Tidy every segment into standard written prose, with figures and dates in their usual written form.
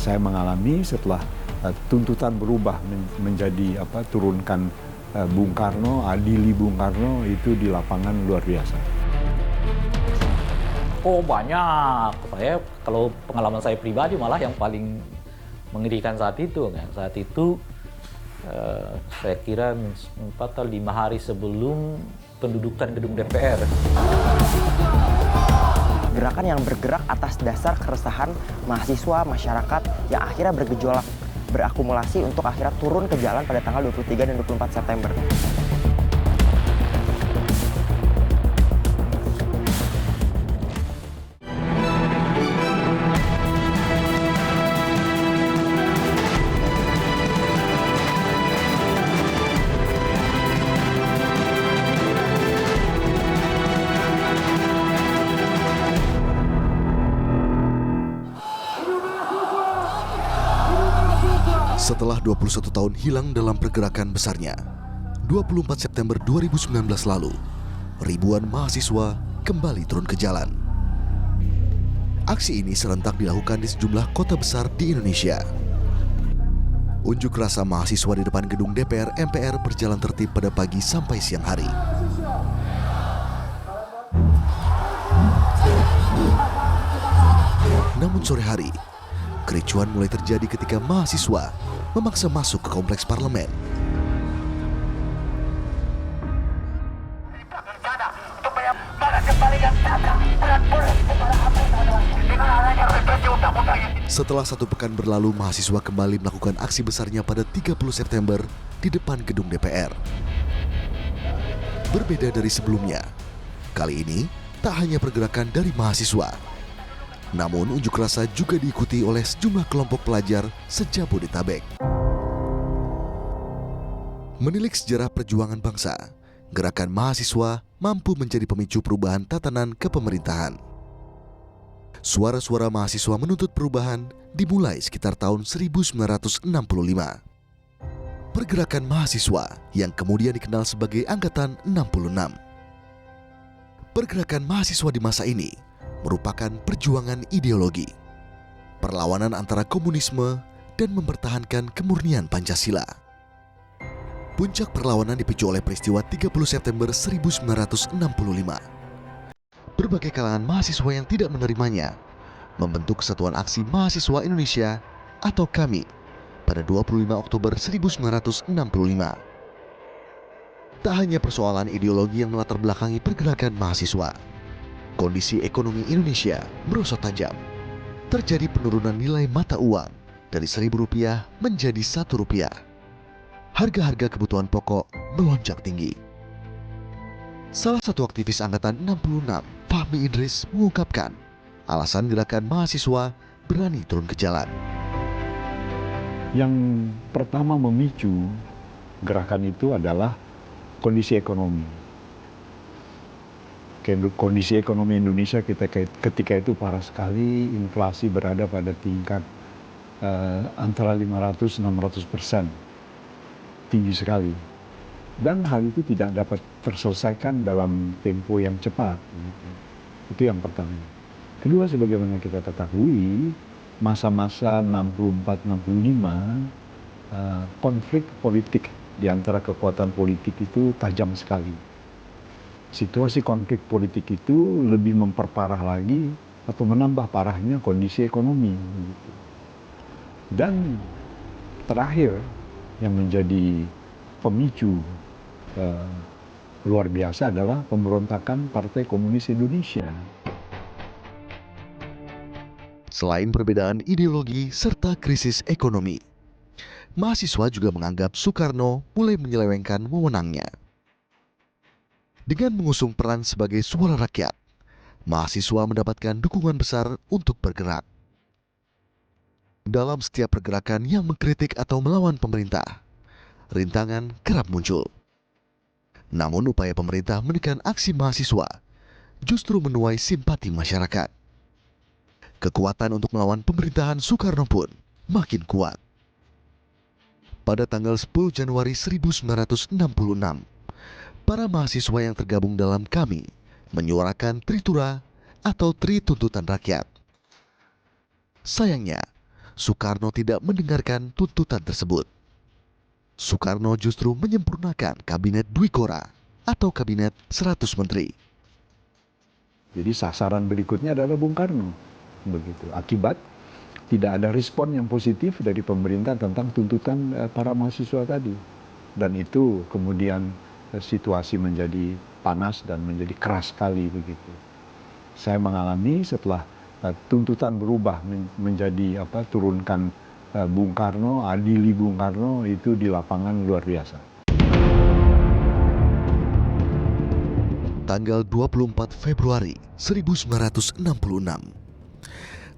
saya mengalami setelah tuntutan berubah menjadi turunkan Bung Karno, adili Bung Karno, itu di lapangan luar biasa. Oh banyak, kalau pengalaman saya pribadi malah yang paling mengerikan saat itu kan. Saat itu saya kira 4 atau 5 hari sebelum pendudukan gedung DPR. Gerakan yang bergerak atas dasar keresahan mahasiswa, masyarakat yang akhirnya bergejolak, berakumulasi untuk akhirnya turun ke jalan pada tanggal 23 dan 24 September. Setelah 21 tahun hilang dalam pergerakan besarnya, 24 September 2019 lalu, ribuan mahasiswa kembali turun ke jalan. Aksi ini serentak dilakukan di sejumlah kota besar di Indonesia. Unjuk rasa mahasiswa di depan gedung DPR MPR berjalan tertib pada pagi sampai siang hari. Namun sore hari, kericuan mulai terjadi ketika mahasiswa memaksa masuk ke kompleks parlemen. Setelah 1 pekan berlalu, mahasiswa kembali melakukan aksi besarnya pada 30 September di depan gedung DPR. Berbeda dari sebelumnya, kali ini tak hanya pergerakan dari mahasiswa, namun unjuk rasa juga diikuti oleh sejumlah kelompok pelajar se-Jabodetabek. Menilik sejarah perjuangan bangsa, gerakan mahasiswa mampu menjadi pemicu perubahan tatanan kepemerintahan. Suara-suara mahasiswa menuntut perubahan dimulai sekitar tahun 1965. Pergerakan mahasiswa yang kemudian dikenal sebagai Angkatan 66. Pergerakan mahasiswa di masa ini merupakan perjuangan ideologi, perlawanan antara komunisme dan mempertahankan kemurnian Pancasila. Puncak perlawanan dipicu oleh peristiwa 30 September 1965. Berbagai kalangan mahasiswa yang tidak menerimanya membentuk Kesatuan Aksi Mahasiswa Indonesia atau KAMI pada 25 Oktober 1965. Tak hanya persoalan ideologi yang melatar belakangi pergerakan mahasiswa, kondisi ekonomi Indonesia merosot tajam. Terjadi penurunan nilai mata uang dari Rp1.000 menjadi Rp1. Harga-harga kebutuhan pokok melonjak tinggi. Salah satu aktivis Angkatan 66, Fahmi Idris, mengungkapkan alasan gerakan mahasiswa berani turun ke jalan. Yang pertama memicu gerakan itu adalah kondisi ekonomi. Kondisi ekonomi Indonesia ketika itu parah sekali, inflasi berada pada tingkat antara 500-600%, tinggi sekali. Dan hal itu tidak dapat terselesaikan dalam tempo yang cepat. Itu yang pertama. Kedua, sebagaimana kita ketahui, masa-masa 64-65, konflik politik di antara kekuatan politik itu tajam sekali. Situasi konflik politik itu lebih memperparah lagi atau menambah parahnya kondisi ekonomi. Dan terakhir yang menjadi pemicu luar biasa adalah pemberontakan Partai Komunis Indonesia. Selain perbedaan ideologi serta krisis ekonomi, mahasiswa juga menganggap Soekarno mulai menyelewengkan wewenangnya. Dengan mengusung peran sebagai suara rakyat, mahasiswa mendapatkan dukungan besar untuk bergerak. Dalam setiap pergerakan yang mengkritik atau melawan pemerintah, rintangan kerap muncul. Namun upaya pemerintah menekan aksi mahasiswa justru menuai simpati masyarakat. Kekuatan untuk melawan pemerintahan Soekarno pun makin kuat. Pada tanggal 10 Januari 1966, para mahasiswa yang tergabung dalam KAMI menyuarakan Tritura atau Tri Tuntutan Rakyat. Sayangnya, Soekarno tidak mendengarkan tuntutan tersebut. Soekarno justru menyempurnakan Kabinet Dwi Kora atau Kabinet 100 Menteri. Jadi sasaran berikutnya adalah Bung Karno. Begitu. Akibat tidak ada respon yang positif dari pemerintah tentang tuntutan para mahasiswa tadi. Dan itu kemudian situasi menjadi panas dan menjadi keras sekali begitu. Saya mengalami setelah tuntutan berubah menjadi turunkan Bung Karno, adili Bung Karno, itu di lapangan luar biasa. Tanggal 24 Februari 1966,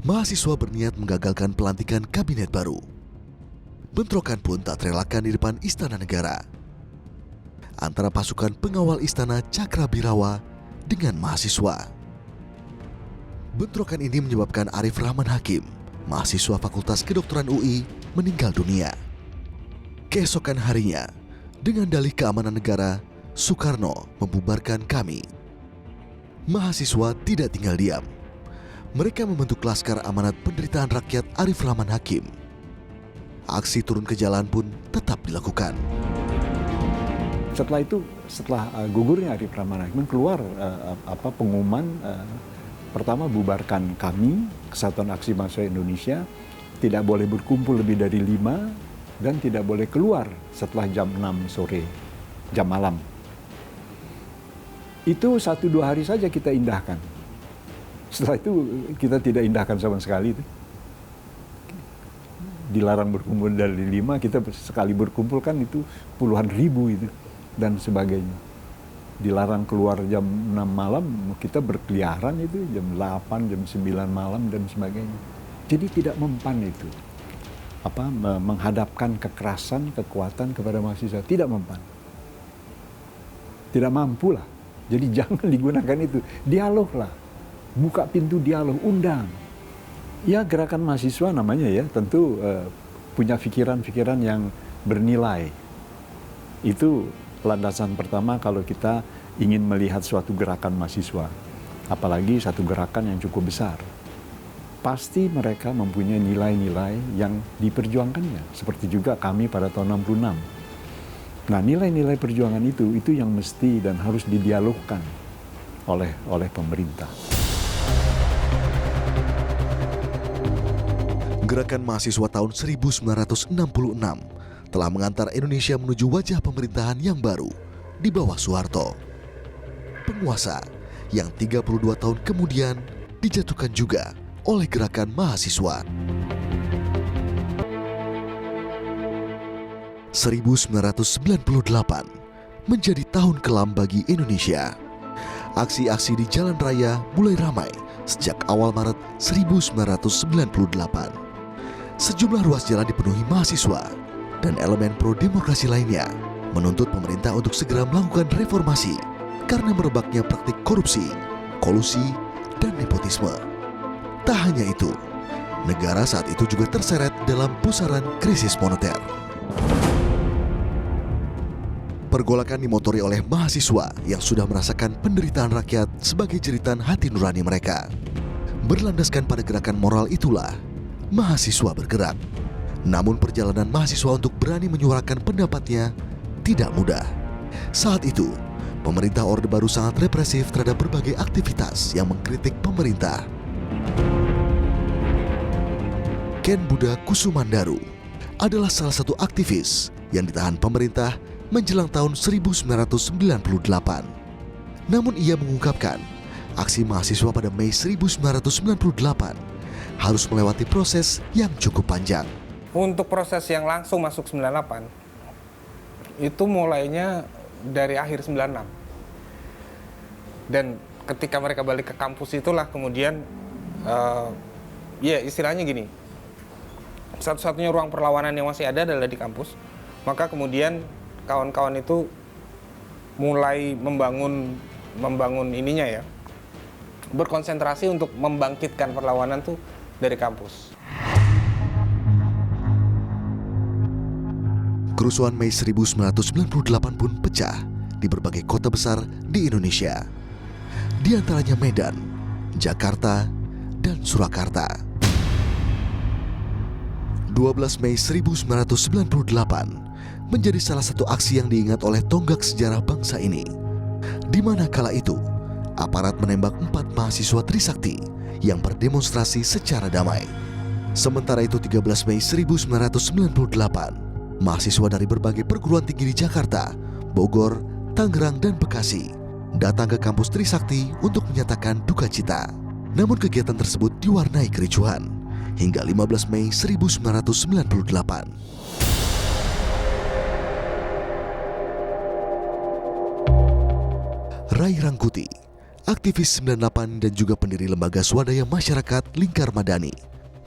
mahasiswa berniat menggagalkan pelantikan kabinet baru. Bentrokan pun tak terelakkan di depan Istana Negara antara pasukan pengawal istana Cakrabirawa dengan mahasiswa. Bentrokan ini menyebabkan Arif Rahman Hakim, mahasiswa Fakultas Kedokteran UI, meninggal dunia. Keesokan harinya, dengan dalih keamanan negara, Soekarno membubarkan KAMI. Mahasiswa tidak tinggal diam. Mereka membentuk Laskar Amanat Penderitaan Rakyat Arif Rahman Hakim. Aksi turun ke jalan pun tetap dilakukan. Setelah itu, setelah gugurnya Arif Rahman Hakim, keluar pengumuman pertama bubarkan KAMI, Kesatuan Aksi Mahasiswa Indonesia, tidak boleh berkumpul lebih dari 5 dan tidak boleh keluar setelah jam 6 sore, jam malam. Itu 1-2 hari saja kita indahkan. Setelah itu kita tidak indahkan sama sekali. Dilarang berkumpul dari 5, kita sekali berkumpul kan itu puluhan ribu itu dan sebagainya. Dilarang keluar jam 6 malam, kita berkeliaran itu jam 8, jam 9 malam dan sebagainya. Jadi tidak mempan itu. Menghadapkan kekerasan, kekuatan kepada mahasiswa, tidak mempan. Tidak mampu lah. Jadi jangan digunakan itu. Dialoglah. Buka pintu dialog, undang. Ya, gerakan mahasiswa namanya ya, tentu punya pikiran-pikiran yang bernilai. Itu landasan pertama kalau kita ingin melihat suatu gerakan mahasiswa. Apalagi satu gerakan yang cukup besar. Pasti mereka mempunyai nilai-nilai yang diperjuangkannya. Seperti juga kami pada tahun 66. Nah, nilai-nilai perjuangan itu yang mesti dan harus didialogkan oleh pemerintah. Gerakan mahasiswa tahun 1966 telah mengantar Indonesia menuju wajah pemerintahan yang baru di bawah Soeharto. Penguasa yang 32 tahun kemudian dijatuhkan juga oleh gerakan mahasiswa. 1998 menjadi tahun kelam bagi Indonesia. Aksi-aksi di jalan raya mulai ramai sejak awal Maret 1998. Sejumlah ruas jalan dipenuhi mahasiswa dan elemen pro-demokrasi lainnya menuntut pemerintah untuk segera melakukan reformasi karena merebaknya praktik korupsi, kolusi, dan nepotisme. Tak hanya itu, negara saat itu juga terseret dalam pusaran krisis moneter. Pergolakan dimotori oleh mahasiswa yang sudah merasakan penderitaan rakyat sebagai jeritan hati nurani mereka. Berlandaskan pada gerakan moral itulah, mahasiswa bergerak. Namun perjalanan mahasiswa untuk berani menyuarakan pendapatnya tidak mudah. Saat itu, pemerintah Orde Baru sangat represif terhadap berbagai aktivitas yang mengkritik pemerintah. Ken Buddha Kusumandaru adalah salah satu aktivis yang ditahan pemerintah menjelang tahun 1998. Namun ia mengungkapkan, aksi mahasiswa pada Mei 1998 harus melewati proses yang cukup panjang. Untuk proses yang langsung masuk 98, itu mulainya dari akhir 96. Dan ketika mereka balik ke kampus itulah kemudian, ya istilahnya gini, satu-satunya ruang perlawanan yang masih ada adalah di kampus. Maka kemudian kawan-kawan itu mulai membangun ininya ya, berkonsentrasi untuk membangkitkan perlawanan tuh dari kampus. Kerusuhan Mei 1998 pun pecah di berbagai kota besar di Indonesia, di antaranya Medan, Jakarta, dan Surakarta. 12 Mei 1998 menjadi salah satu aksi yang diingat oleh tonggak sejarah bangsa ini, di mana kala itu aparat menembak 4 mahasiswa Trisakti yang berdemonstrasi secara damai. Sementara itu 13 Mei 1998, mahasiswa dari berbagai perguruan tinggi di Jakarta, Bogor, Tangerang, dan Bekasi datang ke kampus Trisakti untuk menyatakan duka cita. Namun kegiatan tersebut diwarnai kericuhan hingga 15 Mei 1998. Rai Rangkuti, aktivis 98 dan juga pendiri lembaga swadaya masyarakat Lingkar Madani,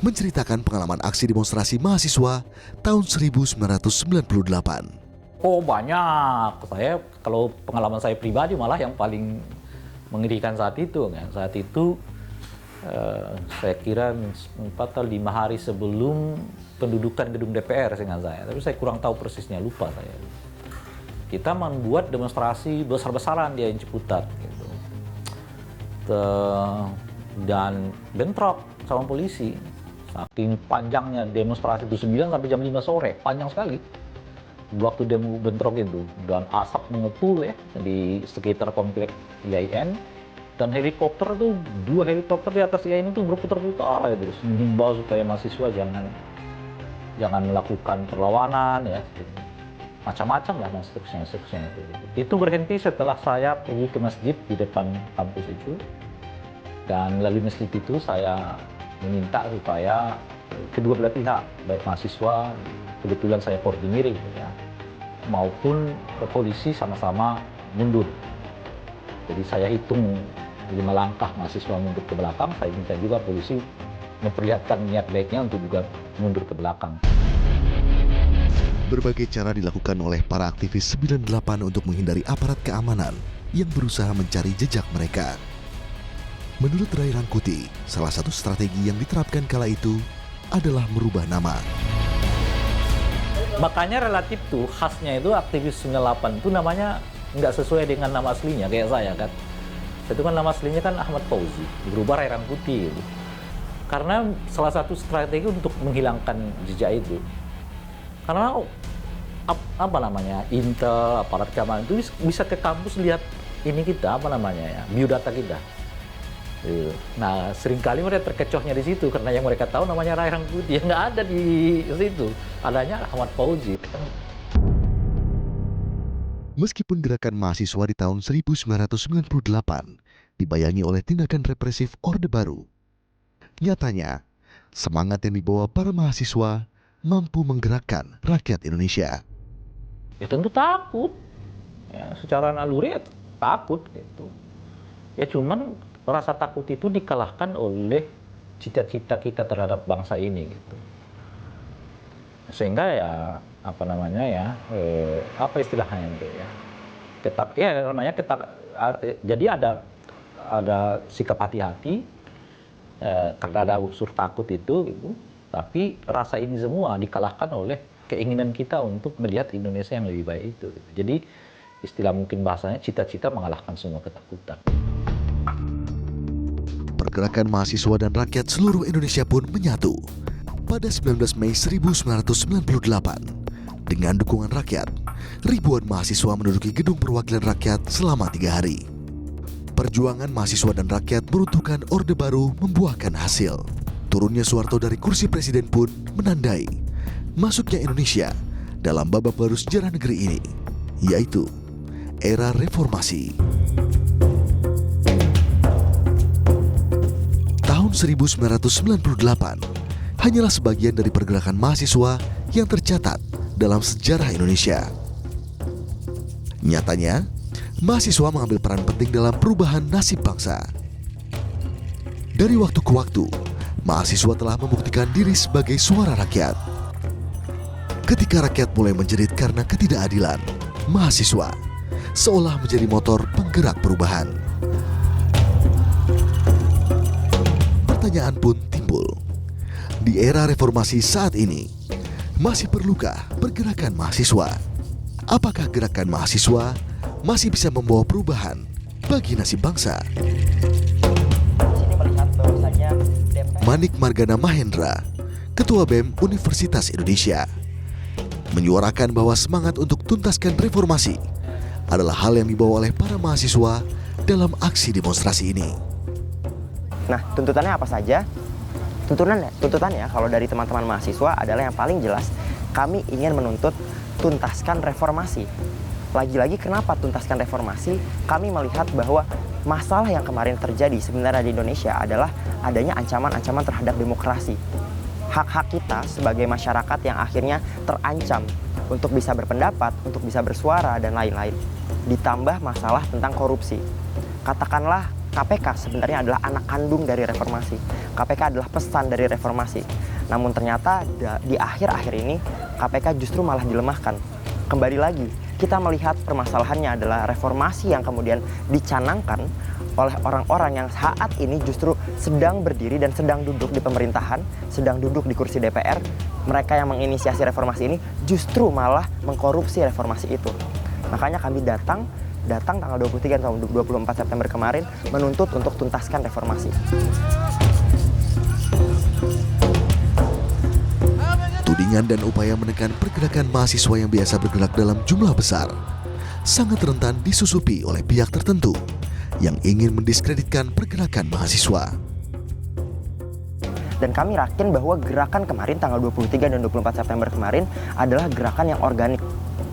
menceritakan pengalaman aksi demonstrasi mahasiswa tahun 1998. Oh banyak, kalau pengalaman saya pribadi malah yang paling mengerikan saat itu kan. Saat itu saya kira 4 atau 5 hari sebelum pendudukan gedung DPR seingat saya, tapi saya kurang tahu persisnya, lupa saya. Kita membuat demonstrasi besar-besaran di Ciputat gitu. Dan bentrok sama polisi. Saking panjangnya demonstrasi itu 9 sampai jam 5 sore, panjang sekali. Waktu demo bentrok itu, dan asap mengepul ya di sekitar komplek IAIN, dan helikopter tuh 2 helikopter di atas IAIN itu berputar-putar ya, terus menghimbau supaya mahasiswa jangan melakukan perlawanan ya, macam-macam lah, dan seterusnya. Itu berhenti setelah saya pergi ke masjid di depan kampus itu, dan melalui masjid itu saya meminta supaya kedua belah pihak, baik mahasiswa, kebetulan saya koordinir gitu ya, maupun polisi sama-sama mundur. Jadi saya hitung 5 langkah mahasiswa mundur ke belakang, saya minta juga polisi memperlihatkan niat baiknya untuk juga mundur ke belakang. Berbagai cara dilakukan oleh para aktivis 98 untuk menghindari aparat keamanan yang berusaha mencari jejak mereka. Menurut Rai Rangkuti, salah satu strategi yang diterapkan kala itu adalah merubah nama. Makanya relatif tuh khasnya itu aktivis 98 itu namanya nggak sesuai dengan nama aslinya kayak saya kan. Itu kan nama aslinya kan Ahmad Fauzi, berubah Rai Rangkuti gitu. Karena salah satu strategi untuk menghilangkan jejak itu. Karena apa namanya, Intel, aparat keamanan itu bisa ke kampus lihat ini kita, apa namanya ya, biodata kita. Nah, seringkali mereka terkecohnya di situ karena yang mereka tahu namanya Rai Rangkuti, yang nggak ada di situ, adanya Ahmad Fauzi. Meskipun gerakan mahasiswa di tahun 1998 dibayangi oleh tindakan represif Orde Baru, nyatanya semangat yang dibawa para mahasiswa mampu menggerakkan rakyat Indonesia. Ya tentu takut, ya, secara naluri ya takut gitu. Ya cuman rasa takut itu dikalahkan oleh cita-cita kita terhadap bangsa ini gitu. Sehingga ya apa namanya ya, apa istilahnya itu ya, jadi ada sikap hati-hati karena ada unsur takut itu gitu. Tapi rasa ini semua dikalahkan oleh keinginan kita untuk melihat Indonesia yang lebih baik itu. Jadi istilah mungkin bahasanya cita-cita mengalahkan semua ketakutan. Pergerakan mahasiswa dan rakyat seluruh Indonesia pun menyatu pada 19 Mei 1998. Dengan dukungan rakyat, ribuan mahasiswa menduduki Gedung Perwakilan Rakyat selama 3 hari. Perjuangan mahasiswa dan rakyat meruntuhkan Orde Baru membuahkan hasil. Turunnya Soeharto dari kursi presiden pun menandai masuknya Indonesia dalam babak baru sejarah negeri ini, yaitu era reformasi. Tahun 1998 hanyalah sebagian dari pergerakan mahasiswa yang tercatat dalam sejarah Indonesia. Nyatanya, mahasiswa mengambil peran penting dalam perubahan nasib bangsa. Dari waktu ke waktu, mahasiswa telah membuktikan diri sebagai suara rakyat. Ketika rakyat mulai menjerit karena ketidakadilan, mahasiswa seolah menjadi motor penggerak perubahan. Pertanyaan pun timbul. Di era reformasi saat ini, masih perlukah pergerakan mahasiswa? Apakah gerakan mahasiswa masih bisa membawa perubahan bagi nasib bangsa? Di sini melihat bahwasanya Manik Margana Mahendra, Ketua BEM Universitas Indonesia, menyuarakan bahwa semangat untuk tuntaskan reformasi adalah hal yang dibawa oleh para mahasiswa dalam aksi demonstrasi ini. Nah, tuntutannya apa saja? Tuntutannya kalau dari teman-teman mahasiswa adalah yang paling jelas, kami ingin menuntut tuntaskan reformasi. Lagi-lagi kenapa tuntaskan reformasi? Kami melihat bahwa masalah yang kemarin terjadi sebenarnya di Indonesia adalah adanya ancaman-ancaman terhadap demokrasi. Hak-hak kita sebagai masyarakat yang akhirnya terancam untuk bisa berpendapat, untuk bisa bersuara, dan lain-lain. Ditambah masalah tentang korupsi. Katakanlah KPK sebenarnya adalah anak kandung dari reformasi. KPK adalah pesan dari reformasi. Namun ternyata di akhir-akhir ini KPK justru malah dilemahkan. Kembali lagi, kita melihat permasalahannya adalah reformasi yang kemudian dicanangkan oleh orang-orang yang saat ini justru sedang berdiri dan sedang duduk di pemerintahan, sedang duduk di kursi DPR. Mereka yang menginisiasi reformasi ini justru malah mengkorupsi reformasi itu. Makanya kami datang tanggal 23 atau 24 September kemarin menuntut untuk tuntaskan reformasi. Tudingan dan upaya menekan pergerakan mahasiswa yang biasa bergerak dalam jumlah besar sangat rentan disusupi oleh pihak tertentu yang ingin mendiskreditkan pergerakan mahasiswa. Dan kami yakin bahwa gerakan kemarin tanggal 23 dan 24 September kemarin adalah gerakan yang organik.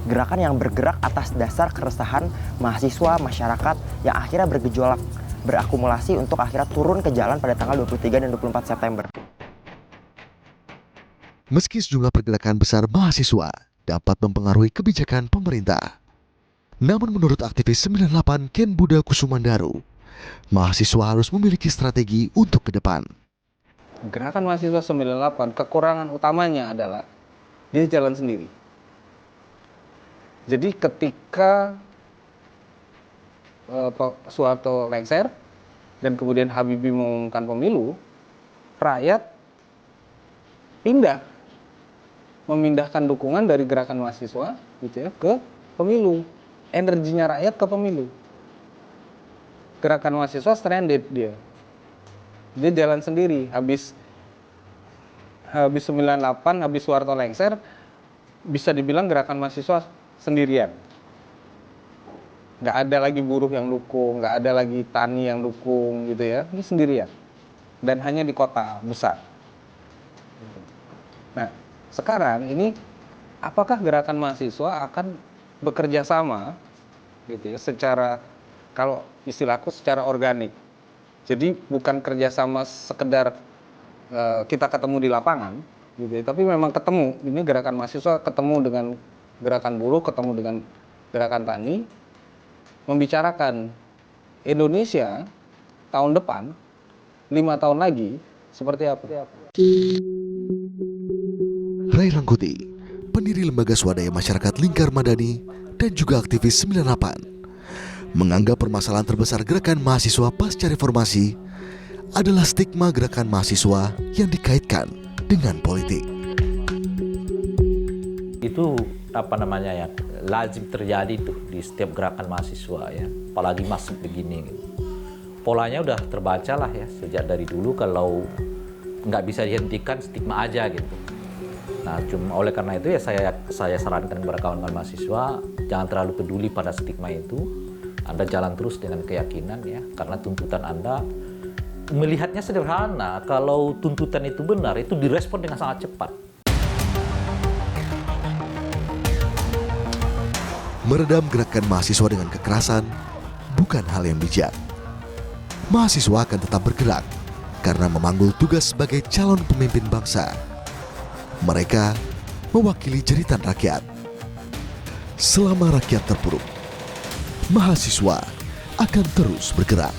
Gerakan yang bergerak atas dasar keresahan mahasiswa, masyarakat yang akhirnya bergejolak, berakumulasi untuk akhirnya turun ke jalan pada tanggal 23 dan 24 September. Meski sejumlah pergerakan besar mahasiswa dapat mempengaruhi kebijakan pemerintah, namun menurut aktivis 98 Ken Budha Kusumandaru, mahasiswa harus memiliki strategi untuk ke depan. Gerakan mahasiswa 98 kekurangan utamanya adalah dia jalan sendiri. Jadi ketika Soeharto lengser dan kemudian Habibie mengumumkan pemilu, rakyat memindahkan dukungan dari gerakan mahasiswa gitu ya ke pemilu. Energinya rakyat ke pemilu. Gerakan mahasiswa stranded dia jalan sendiri. Habis 98, habis Soeharto lengser, bisa dibilang gerakan mahasiswa sendirian. Nggak ada lagi buruh yang dukung, nggak ada lagi tani yang dukung gitu ya. Ini sendirian. Dan hanya di kota besar. Nah, sekarang ini apakah gerakan mahasiswa akan bekerja sama gitu ya, secara, kalau istilahku secara organik. Jadi bukan kerjasama sekedar kita ketemu di lapangan gitu ya, tapi memang ketemu. Ini gerakan mahasiswa ketemu dengan gerakan buruh, ketemu dengan gerakan tani, membicarakan Indonesia tahun depan, 5 tahun lagi seperti apa. Ray Rangkuti, pendiri Lembaga Swadaya Masyarakat Lingkar Madani dan juga aktivis 98, menganggap permasalahan terbesar gerakan mahasiswa pasca reformasi adalah stigma gerakan mahasiswa yang dikaitkan dengan politik. Itu lazim terjadi tuh di setiap gerakan mahasiswa ya, apalagi masuk begini gitu. Polanya udah terbaca lah ya sejak dari dulu, kalau nggak bisa dihentikan stigma aja gitu. Nah, cuma oleh karena itu ya saya sarankan kepada kawan-kawan mahasiswa jangan terlalu peduli pada stigma itu. Anda jalan terus dengan keyakinan ya, karena tuntutan Anda melihatnya sederhana. Kalau tuntutan itu benar, itu direspon dengan sangat cepat. Meredam gerakan mahasiswa dengan kekerasan bukan hal yang bijak. Mahasiswa akan tetap bergerak karena memanggul tugas sebagai calon pemimpin bangsa. Mereka mewakili jeritan rakyat. Selama rakyat terpuruk, mahasiswa akan terus bergerak.